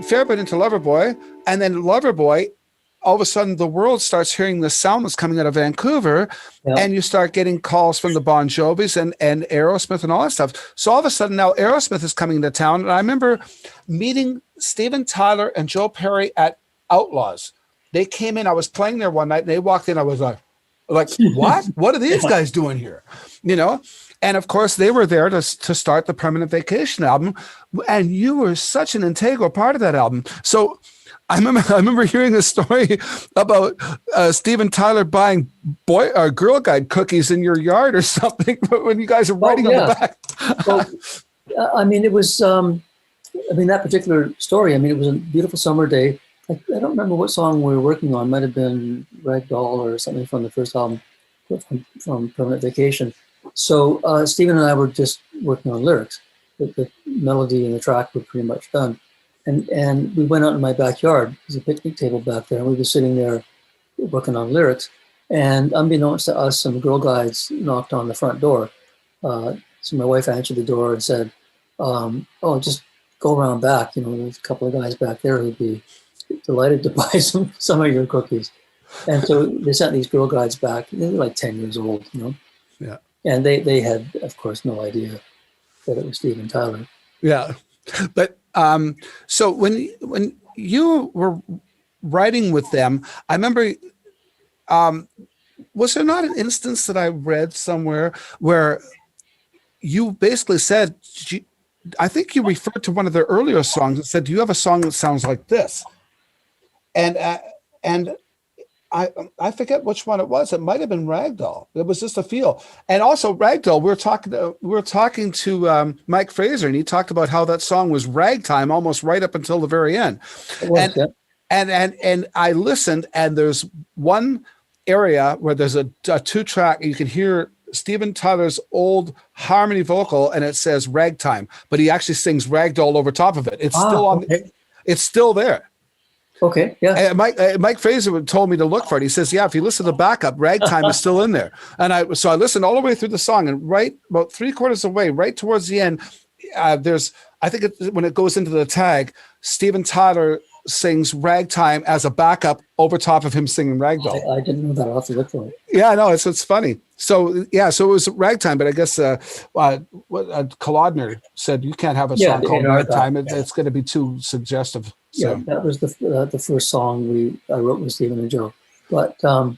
Fairbairn into Loverboy, and then Loverboy, all of a sudden the world starts hearing the sound that's coming out of Vancouver, and you start getting calls from the Bon Jovis and Aerosmith and all that stuff. So all of a sudden now Aerosmith is coming to town. And I remember meeting Steven Tyler and Joe Perry at Outlaws. They came in, I was playing there one night, and they walked in, I was like what? What are these guys doing here? You know? And of course, they were there to start the Permanent Vacation album. And you were such an integral part of that album. So I remember hearing a story about Steven Tyler buying Girl Guide cookies in your yard or something when you guys are writing on the back. Well, I mean, it was, that particular story, it was a beautiful summer day. I don't remember what song we were working on. It might have been Ragdoll or something from the first album from Permanent Vacation. So Steven and I were just working on lyrics. The melody and the track were pretty much done. And we went out in my backyard. There's a picnic table back there, and we were sitting there working on lyrics. And unbeknownst to us, some Girl Guides knocked on the front door. So my wife answered the door and said, just go around back. There's a couple of guys back there who'd be delighted to buy some of your cookies. And so they sent these Girl Guides back. They were like 10 years old, Yeah. And they had, of course, no idea that it was Steven Tyler. Yeah. But so when you were writing with them, I remember, was there not an instance that I read somewhere where you basically said, I think you referred to one of their earlier songs and said, do you have a song that sounds like this? And I forget which one it was. It might have been Ragdoll. It was just a feel. And also Ragdoll, we were talking to Mike Fraser, and he talked about how that song was ragtime almost right up until the very end. And I listened, and there's one area where there's a 2-track, you can hear Steven Tyler's old harmony vocal, and it says ragtime, but he actually sings Ragdoll over top of it. It's still on. Okay. It's still there. Okay, yeah. Mike Fraser told me to look for it. He says, yeah, if you listen to the backup, ragtime is still in there. And I listened all the way through the song, and right about 3/4 of the way, right towards the end, when it goes into the tag, Steven Tyler sings ragtime as a backup over top of him singing Ragdoll. I didn't know that. I'll have to look for it. Yeah, I know. It's funny. So it was ragtime, but I guess Kolodner said you can't have a song called Ragtime. It's going to be too suggestive. So. Yeah, that was the first song I wrote with Steven and Joe. But I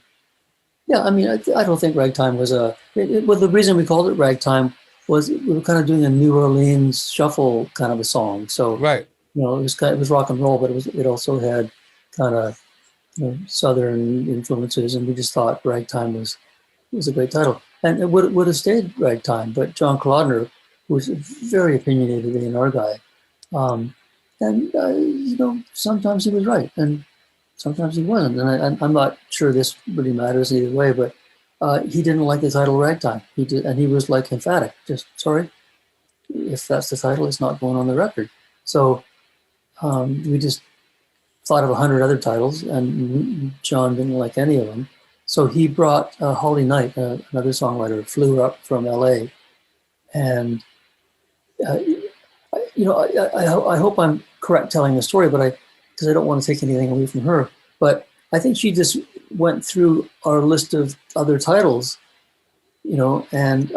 don't think ragtime was the reason we called it ragtime was we were kind of doing a New Orleans shuffle kind of a song. So right. It was rock and roll, but it also had kind of Southern influences, and we just thought ragtime was a great title, and it would have stayed ragtime. But John Kolodner, who's a very opinionated A&R guy, sometimes he was right, and sometimes he wasn't. And I'm not sure this really matters either way, but he didn't like the title ragtime. He did, and he was like emphatic. Just sorry, if that's the title, it's not going on the record. So. We just thought of 100 other titles, and John didn't like any of them. So he brought Holly Knight, another songwriter, flew up from LA. And, I hope I'm correct telling the story, because I don't want to take anything away from her. But I think she just went through our list of other titles, and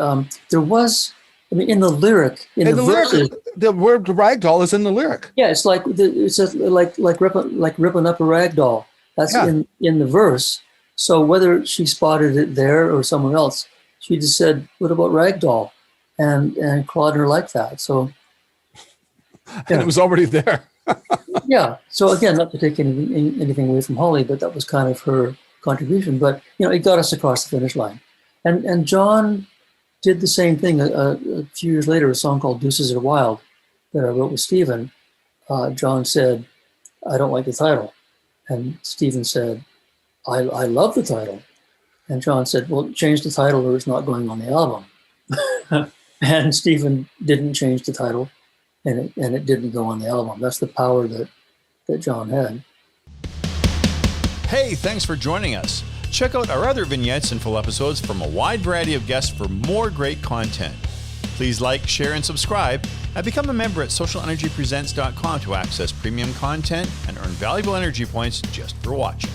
there was... in the lyric, the verses, the word ragdoll is in the lyric. Yeah, it's like it says like ripping up a ragdoll. That's in the verse. So whether she spotted it there or somewhere else, she just said, "What about ragdoll?" And Kolodner liked that. So and it was already there. Yeah. So again, not to take anything away from Holly, but that was kind of her contribution. But it got us across the finish line. And John did the same thing a few years later, a song called Deuces Are Wild that I wrote with Steven. John said, I don't like the title. And Steven said, I love the title. And John said, well, change the title or it's not going on the album. And Steven didn't change the title, and it didn't go on the album. That's the power that John had. Hey, thanks for joining us. Check out our other vignettes and full episodes from a wide variety of guests for more great content. Please like, share, and subscribe, and become a member at SocialNRGPresents.com to access premium content and earn valuable energy points just for watching.